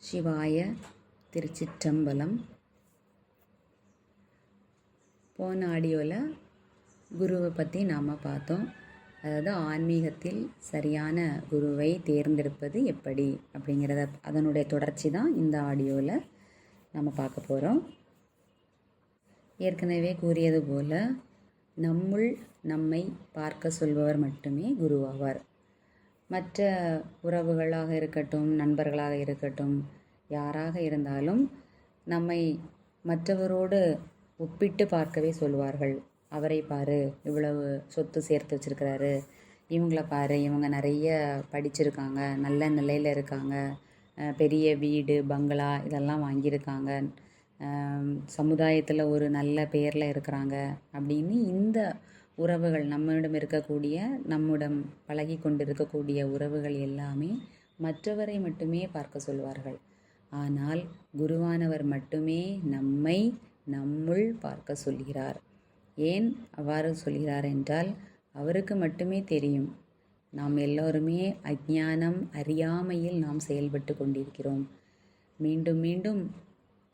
சிவாய திருச்சிற்றம்பலம். போன ஆடியோவில் குருவை பற்றி நாம் பார்த்தோம். அதாவது ஆன்மீகத்தில் சரியான குருவை தேர்ந்தெடுப்பது எப்படி அப்படிங்கிறத அதனுடைய தொடர்ச்சி தான் இந்த ஆடியோவில் நம்ம பார்க்க போகிறோம். ஏற்கனவே கூறியது போல் நம்மை பார்க்க சொல்பவர் மட்டுமே குருவாவார். மற்ற உறவுகளாக இருக்கட்டும், நண்பர்களாக இருக்கட்டும், யாராக இருந்தாலும் நம்மை மற்றவரோடு ஒப்பிட்டு பார்க்கவே சொல்வார்கள். அவரை பாரு, இவ்வளவு சொத்து சேர்த்து வச்சுருக்கிறாரு, இவங்கள பாரு, இவங்க நிறைய படிச்சிருக்காங்க, நல்ல நிலையில் இருக்காங்க, பெரிய வீடு பங்களா இதெல்லாம் வாங்கியிருக்காங்க, சமுதாயத்தில் ஒரு நல்ல பெயரில் இருக்கிறாங்க அப்படின்னு இந்த உறவுகள் நம்மிடம் இருக்கக்கூடிய, நம்மிடம் பழகி கொண்டு இருக்கக்கூடிய உறவுகள் எல்லாமே மற்றவரை மட்டுமே பார்க்க சொல்வார்கள். ஆனால் குருவானவர் மட்டுமே நம்முள் பார்க்க சொல்கிறார். ஏன் அவ்வாறு சொல்கிறார் என்றால், அவருக்கு மட்டுமே தெரியும் நாம் எல்லோருமே அஞ்ஞானம் அறியாமையில் நாம் செயல்பட்டு கொண்டிருக்கிறோம். மீண்டும் மீண்டும்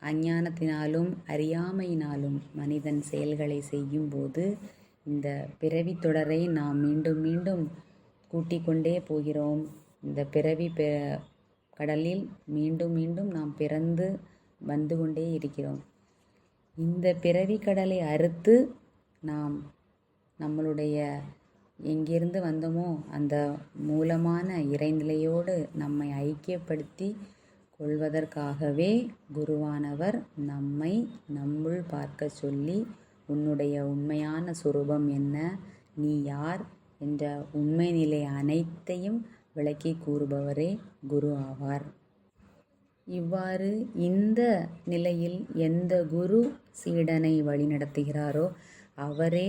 அஞ்ஞானத்தினாலும் அறியாமையினாலும் மனிதன் செயல்களை செய்யும்போது இந்த பிறவி தொடரை நாம் மீண்டும் மீண்டும் கூட்டிக் கொண்டே போகிறோம். இந்த பிறவி கடலில் மீண்டும் மீண்டும் நாம் பிறந்து வந்து கொண்டே இருக்கிறோம். இந்த பிறவி கடலை அறுத்து நாம் நம்மளுடைய எங்கிருந்து வந்தோமோ அந்த மூலமான இறைநிலையோடு நம்மை ஐக்கியப்படுத்தி கொள்வதற்காகவே குருவானவர் நம்முள் பார்க்க சொல்லி, உன்னுடைய உண்மையான சுரூபம் என்ன, நீ யார் என்ற உண்மை நிலை அனைத்தையும் விளக்கி கூறுபவரே குரு ஆவார். இவ்வாறு இந்த நிலையில் எந்த குரு சீடனை வழிநடத்துகிறாரோ அவரே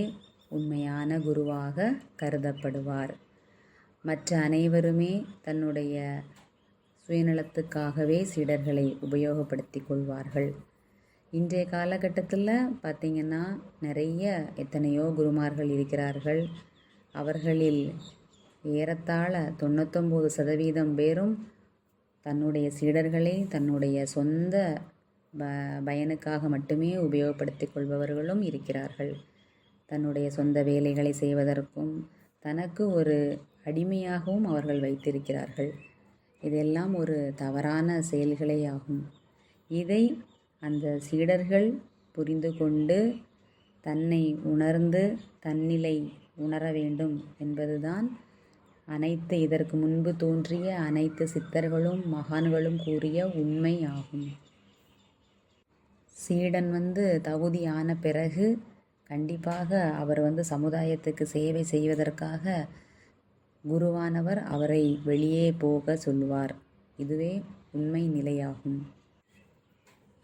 உண்மையான குருவாக கருதப்படுவார். மற்ற அனைவருமே தன்னுடைய சுயநலத்துக்காகவே சீடர்களை உபயோகப்படுத்தி கொள்வார்கள். இன்றைய காலகட்டத்தில் பார்த்திங்கன்னா எத்தனையோ குருமார்கள் இருக்கிறார்கள். அவர்களில் ஏறத்தாழ 99% பேரும் தன்னுடைய சீடர்களை தன்னுடைய சொந்த பயனுக்காக மட்டுமே உபயோகப்படுத்தி கொள்பவர்களும் இருக்கிறார்கள். தன்னுடைய சொந்த வேலைகளை செய்வதற்கும் தனக்கு ஒரு அடிமையாகவும் அவர்கள் வைத்திருக்கிறார்கள். இதெல்லாம் ஒரு தவறான செயல்களே ஆகும். இதை அந்த சீடர்கள் புரிந்து கொண்டு தன்னை உணர்ந்து தன்னிலை உணர வேண்டும் என்பதுதான் இதற்கு முன்பு தோன்றிய அனைத்து சித்தர்களும் மகான்களும் கூறிய உண்மை ஆகும். சீடன் தகுதியான பிறகு கண்டிப்பாக அவர் சமுதாயத்துக்கு சேவை செய்வதற்காக குருவானவர் அவரை வெளியே போக சொல்லுவார். இதுவே உண்மை நிலையாகும்.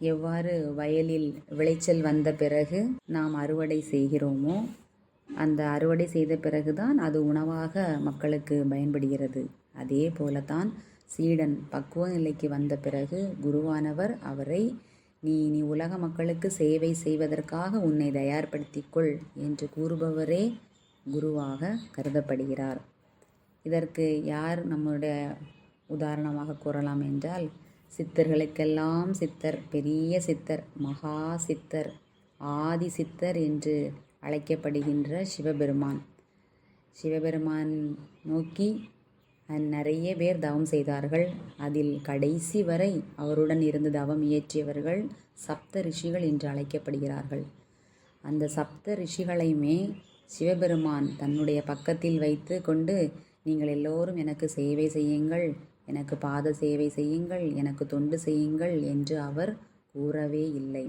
எவ்வாறு வயலில் விளைச்சல் வந்த பிறகு நாம் அறுவடை செய்கிறோமோ, அந்த அறுவடை செய்த பிறகுதான் அது உணவாக மக்களுக்கு பயன்படுகிறது. அதே போலத்தான் சீடன் பக்குவ நிலைக்கு வந்த பிறகு குருவானவர் அவரை நீ உலக மக்களுக்கு சேவை செய்வதற்காக உன்னை தயார்படுத்திக்கொள் என்று கூறுபவரே குருவாக கருதப்படுகிறார். இதற்கு யார் நம்முடைய உதாரணமாக கூறலாம் என்றால், சித்தர்களுக்கெல்லாம் சித்தர், பெரிய சித்தர், மகா சித்தர், ஆதி சித்தர் என்று அழைக்கப்படுகின்ற சிவபெருமான் நோக்கி நிறைய பேர் தவம் செய்தார்கள். அதில் கடைசி வரை அவருடன் இருந்து தவம் இயற்றியவர்கள் சப்த ரிஷிகள் என்று அழைக்கப்படுகிறார்கள். அந்த சப்த ரிஷிகளையுமே சிவபெருமான் தன்னுடைய பக்கத்தில் வைத்து கொண்டு, நீங்கள் எல்லோரும் எனக்கு சேவை செய்யுங்கள், எனக்கு பாத சேவை செய்யுங்கள், எனக்கு தொண்டு செய்யுங்கள் என்று அவர் கூறவே இல்லை.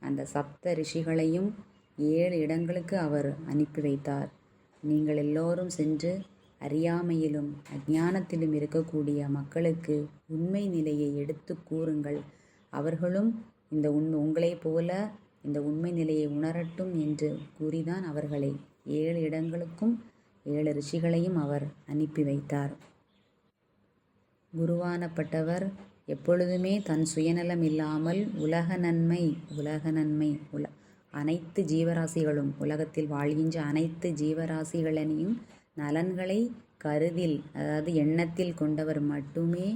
அந்த சப்த ரிஷிகளையும் 7 இடங்களுக்கு அவர் அனுப்பி வைத்தார். நீங்கள் எல்லோரும் சென்று அறியாமையிலும் அஞ்ஞானத்திலும் இருக்கக்கூடிய மக்களுக்கு உண்மை நிலையை எடுத்து கூறுங்கள். அவர்களும் உங்களைப் போல இந்த உண்மை நிலையை உணரட்டும் என்று கூறிதான் அவர்களை 7 இடங்களுக்கும் 7 ரிஷிகளையும் அவர் அனுப்பி வைத்தார். குருவானப்பட்டவர் எப்பொழுதுமே தன் சுயநலம் இல்லாமல் உலக நன்மை அனைத்து ஜீவராசிகளும், உலகத்தில் வாழ்கின்ற அனைத்து ஜீவராசிகளினையும் நலன்களை கருதில், அதாவது எண்ணத்தில் கொண்டவர் மட்டுமே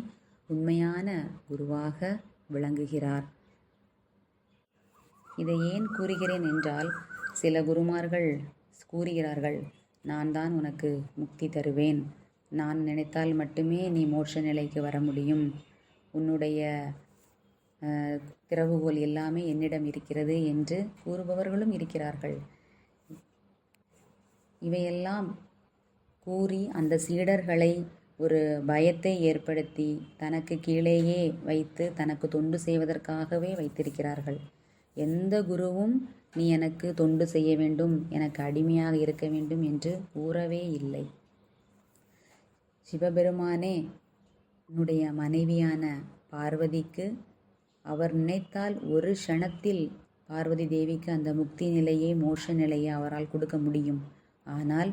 உண்மையான குருவாக விளங்குகிறார். இதை ஏன் கூறுகிறேன் என்றால், சில குருமார்கள் கூறுகிறார்கள், நான் தான் உனக்கு முக்தி தருவேன், நான் நினைத்தால் மட்டுமே நீ மோட்ச நிலைக்கு வர முடியும், உன்னுடைய திறவுகோல் எல்லாமே என்னிடம் இருக்கிறது என்று கூறுபவர்களும் இருக்கிறார்கள். இவையெல்லாம் கூறி அந்த சீடர்களை ஒரு பயத்தை ஏற்படுத்தி தனக்கு கீழேயே வைத்து தனக்கு தொண்டு செய்வதற்காகவே வைத்திருக்கிறார்கள். எந்த குருவும் நீ எனக்கு தொண்டு செய்ய வேண்டும், எனக்கு அடிமையாக இருக்க வேண்டும் என்று கூறவே இல்லை. சிவபெருமானே உன்னுடைய மனைவியான பார்வதிக்கு அவர் நினைத்தால் ஒரு க்ஷணத்தில் பார்வதி தேவிக்கு அந்த முக்தி நிலையை மோட்ச நிலையை அவரால் கொடுக்க முடியும். ஆனால்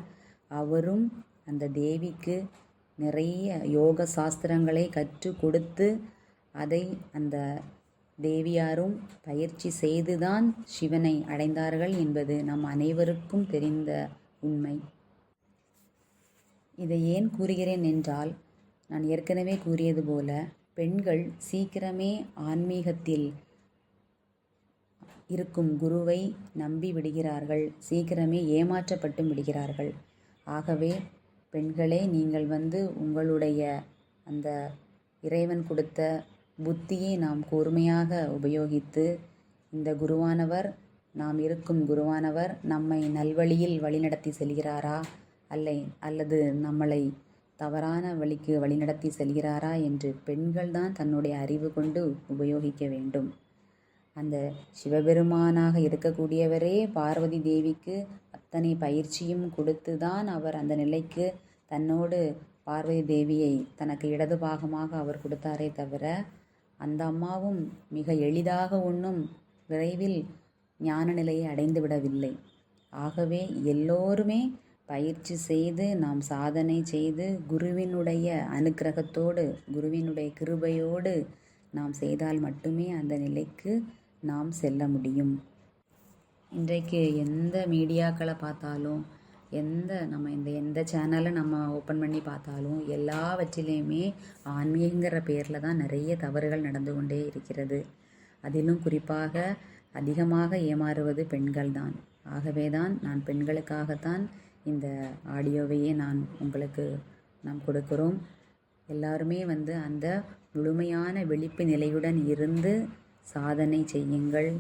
அவரும் அந்த தேவிக்கு நிறைய யோக சாஸ்திரங்களை கற்றுக் கொடுத்து அதை அந்த தேவியாரும் பயிற்சி செய்துதான் சிவனை அடைந்தார்கள் என்பது நம் அனைவருக்கும் தெரிந்த உண்மை. இதை ஏன் கூறுகிறேன் என்றால், நான் ஏற்கனவே கூறியது போல பெண்கள் சீக்கிரமே ஆன்மீகத்தில் இருக்கும் குருவை நம்பி விடுகிறார்கள், சீக்கிரமே ஏமாற்றப்பட்டும் விடுகிறார்கள். ஆகவே பெண்களே, நீங்கள் உங்களுடைய அந்த இறைவன் கொடுத்த புத்தியை நாம் கூர்மையாக உபயோகித்து இந்த குருவானவர், நாம் இருக்கும் குருவானவர் நம்மை நல்வழியில் வழிநடத்தி செல்கிறாரா அல்லது நம்மளை தவறான வழிக்கு வழிநடத்தி செல்கிறாரா என்று பெண்கள்தான் தன்னுடைய அறிவு கொண்டு உபயோகிக்க வேண்டும். அந்த சிவபெருமானாக இருக்கக்கூடியவரே பார்வதி தேவிக்கு அத்தனை பயிற்சியும் கொடுத்து தான் அவர் அந்த நிலைக்கு தன்னோடு பார்வதி தேவியை தனக்கு இடது பாகமாக அவர் கொடுத்தாரே தவிர, அந்த அம்மாவும் மிக எளிதாக ஒன்றும் விரைவில் ஞான நிலையை அடைந்து விடவில்லை. ஆகவே எல்லோருமே பயிற்சி செய்து நாம் சாதனை செய்து குருவினுடைய அனுக்கிரகத்தோடு குருவினுடைய கிருபையோடு நாம் செய்தால் மட்டுமே அந்த நிலைக்கு நாம் செல்ல முடியும். இன்றைக்கு எந்த மீடியாக்களை பார்த்தாலும், எந்த சேனலை நம்ம ஓப்பன் பண்ணி பார்த்தாலும் எல்லாவற்றிலையுமே ஆன்மீகங்கிற பேரில் தான் நிறைய தவறுகள் நடந்து கொண்டே இருக்கிறது. அதிலும் குறிப்பாக அதிகமாக ஏமாறுவது பெண்கள் தான். ஆகவே தான் நான் பெண்களுக்காகத்தான் இந்த ஆடியோவையே நாம் கொடுக்கிறோம். எல்லாருமே அந்த முழுமையான விழிப்பு நிலையுடன் இருந்து சாதனை செய்யுங்கள்.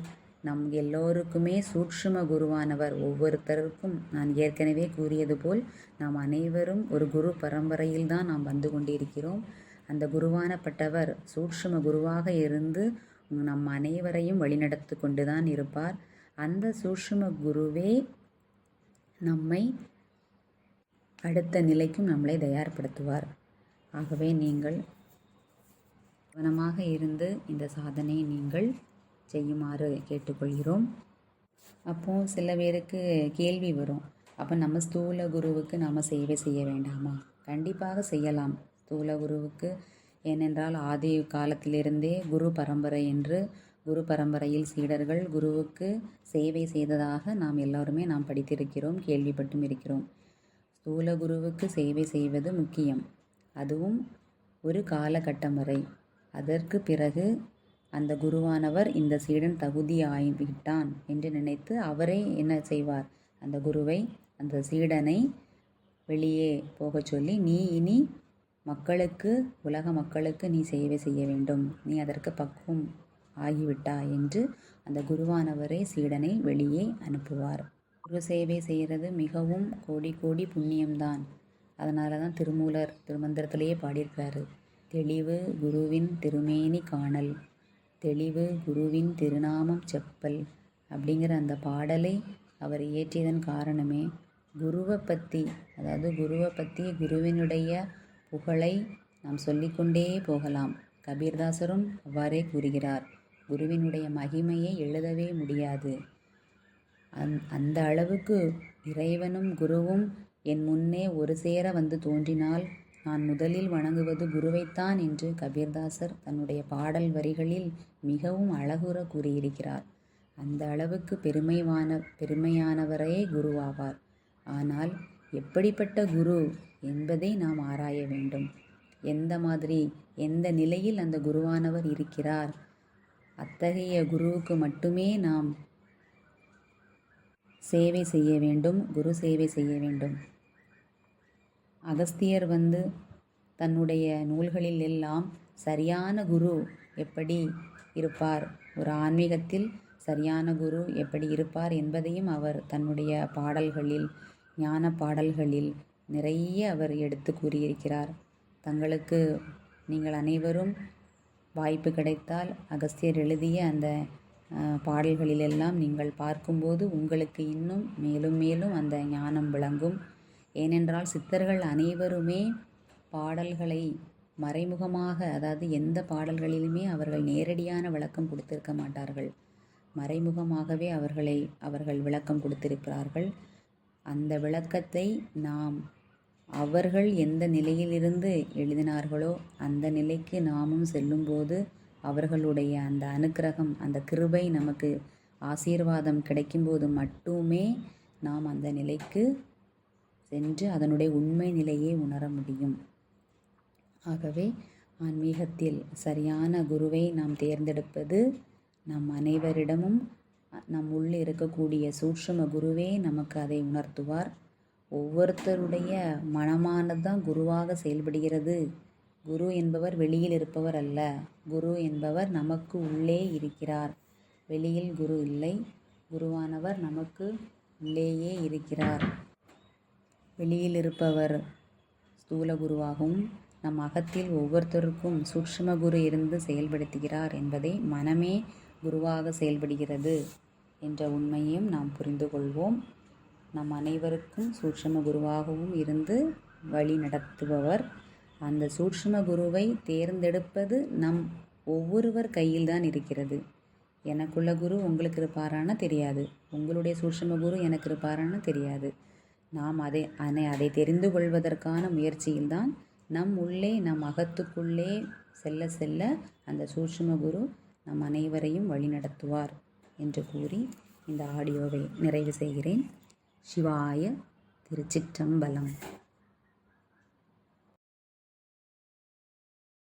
நம் எல்லோருக்குமே சூட்சும குருவானவர் ஒவ்வொருத்தருக்கும் நான் ஏற்கனவே கூறியது போல் நாம் அனைவரும் ஒரு குரு பரம்பரையில் தான் நாம் வந்து கொண்டிருக்கிறோம். அந்த குருவானப்பட்டவர் சூட்சும குருவாக இருந்து நம் அனைவரையும் வழிநடத்தி கொண்டு தான் இருப்பார். அந்த சூட்சும குருவே நம்மை அடுத்த நிலைக்கும் நம்மளை தயார்படுத்துவார். ஆகவே நீங்கள் கவனமாக இருந்து இந்த சாதனையை நீங்கள் செய்யுமாறு கேட்டுக்கொள்கிறோம். அப்போது சில பேருக்கு கேள்வி வரும், அப்போ நம்ம ஸ்தூல குருவுக்கு நம்ம சேவை செய்ய வேண்டாமா? கண்டிப்பாக செய்யலாம் ஸ்தூல குருவுக்கு. ஏனென்றால் ஆதி காலத்திலிருந்தே குரு பரம்பரை என்று குரு பரம்பரையில் சீடர்கள் குருவுக்கு சேவை செய்ததாக நாம் எல்லோருமே படித்திருக்கிறோம், கேள்விப்பட்டும் இருக்கிறோம். ஸ்தூல குருவுக்கு சேவை செய்வது முக்கியம், அதுவும் ஒரு காலகட்டம் வரை. அதற்கு பிறகு அந்த குருவானவர் இந்த சீடன் தகுதி ஆகிவிட்டான் என்று நினைத்து அவரே என்ன செய்வார், அந்த குருவை அந்த சீடனை வெளியே போகச் சொல்லி, நீ இனி மக்களுக்கு உலக மக்களுக்கு நீ சேவை செய்ய வேண்டும், நீ அதற்கு பக்குவம் ஆகிவிட்டா என்று அந்த குருவானவரே சீடனை வெளியே அனுப்புவார். குரு சேவை செய்கிறது மிகவும் கோடி கோடி புண்ணியம்தான். அதனால தான் திருமூலர் திருமந்திரத்திலேயே பாடியிருக்கிறாரு, தெளிவு குருவின் திருமேனி காணல், தெளிவு குருவின் திருநாமம் செப்பல் அப்படிங்கிற அந்த பாடலை அவர் இயற்றியதன் காரணமே குருவை பற்றி, அதாவது குருவை பற்றி குருவினுடைய புகழை நாம் சொல்லிக்கொண்டே போகலாம். கபீர்தாசரும் அவ்வாறே கூறுகிறார், குருவினுடைய மகிமையை எழுதவே முடியாது. அந்த அளவுக்கு இறைவனும் குருவும் என் முன்னே ஒரு சேர தோன்றினால் நான் முதலில் வணங்குவது குருவைத்தான் என்று கபீர்தாசர் தன்னுடைய பாடல் வரிகளில் மிகவும் அழகுற கூறியிருக்கிறார். அந்த அளவுக்கு பெருமையானவரே குருவாவார். ஆனால் எப்படிப்பட்ட குரு என்பதை நாம் ஆராய வேண்டும். எந்த நிலையில் அந்த குருவானவர் இருக்கிறார், அத்தகைய குருவுக்கு மட்டுமே நாம் சேவை செய்ய வேண்டும், குரு சேவை செய்ய வேண்டும். அகஸ்தியர் தன்னுடைய நூல்களில் எல்லாம் சரியான குரு எப்படி இருப்பார், ஒரு ஆன்மீகத்தில் சரியான குரு எப்படி இருப்பார் என்பதையும் அவர் தன்னுடைய பாடல்களில், ஞான பாடல்களில் நிறைய அவர் எடுத்து கூறியிருக்கிறார். தங்களுக்கு நீங்கள் அனைவரும் வாய்ப்பு கிடைத்தால் அகஸ்தியர் எழுதிய அந்த பாடல்களிலெல்லாம் நீங்கள் பார்க்கும்போது உங்களுக்கு இன்னும் மேலும் மேலும் அந்த ஞானம் விளங்கும். ஏனென்றால் சித்தர்கள் அனைவருமே பாடல்களை மறைமுகமாக, அதாவது எந்த பாடல்களிலுமே அவர்கள் நேரடியான விளக்கம் கொடுத்திருக்க மாட்டார்கள், மறைமுகமாகவே அவர்கள் விளக்கம் கொடுத்திருக்கிறார்கள். அந்த விளக்கத்தை நாம் அவர்கள் எந்த நிலையிலிருந்து எழுதினார்களோ அந்த நிலைக்கு நாமும் செல்லும்போது அவர்களுடைய அந்த அனுக்கிரகம், அந்த கிருபை நமக்கு ஆசீர்வாதம் கிடைக்கும்போது மட்டுமே நாம் அந்த நிலைக்கு சென்று அதனுடைய உண்மை நிலையை உணர முடியும். ஆகவே ஆன்மீகத்தில் சரியான குருவை நாம் தேர்ந்தெடுப்பது நம் அனைவரிடமும் நம் உள்ளே இருக்கக்கூடிய சூட்சும குருவே நமக்கு அதை உணர்த்துவார். ஒவ்வொருத்தருடைய மனமானது தான் குருவாக செயல்படுகிறது. குரு என்பவர் வெளியில் இருப்பவர் அல்ல, குரு என்பவர் நமக்கு உள்ளே இருக்கிறார். வெளியில் குரு இல்லை, குருவானவர் நமக்கு உள்ளேயே இருக்கிறார். வெளியில் இருப்பவர் ஸ்தூல குருவாகவும் நம் அகத்தில் ஒவ்வொருத்தருக்கும் சூட்சும குரு இருந்து செயல்படுத்துகிறார் என்பதை மனமே குருவாக செயல்படுகிறது என்ற உண்மையையும் நாம் புரிந்து கொள்வோம். நம் அனைவருக்கும் சூட்சும குருவாகவும் இருந்து வழி நடத்துபவர். அந்த சூட்சும குருவை தேர்ந்தெடுப்பது நம் ஒவ்வொருவர் கையில்தான் இருக்கிறது. எனக்குள்ள குரு உங்களுக்கு இருப்பாரான்னு தெரியாது, உங்களுடைய சூட்சும குரு எனக்கு இருப்பாரான்னு தெரியாது. நாம் அதை தெரிந்து கொள்வதற்கான முயற்சியில்தான் நம் உள்ளே, நம் அகத்துக்குள்ளே செல்ல செல்ல அந்த சூட்சும குரு நம் அனைவரையும் வழிநடத்துவார் என்று கூறி இந்த ஆடியோவை நிறைவு செய்கிறேன். சிவாய திருச்சிற்றம்பலம்.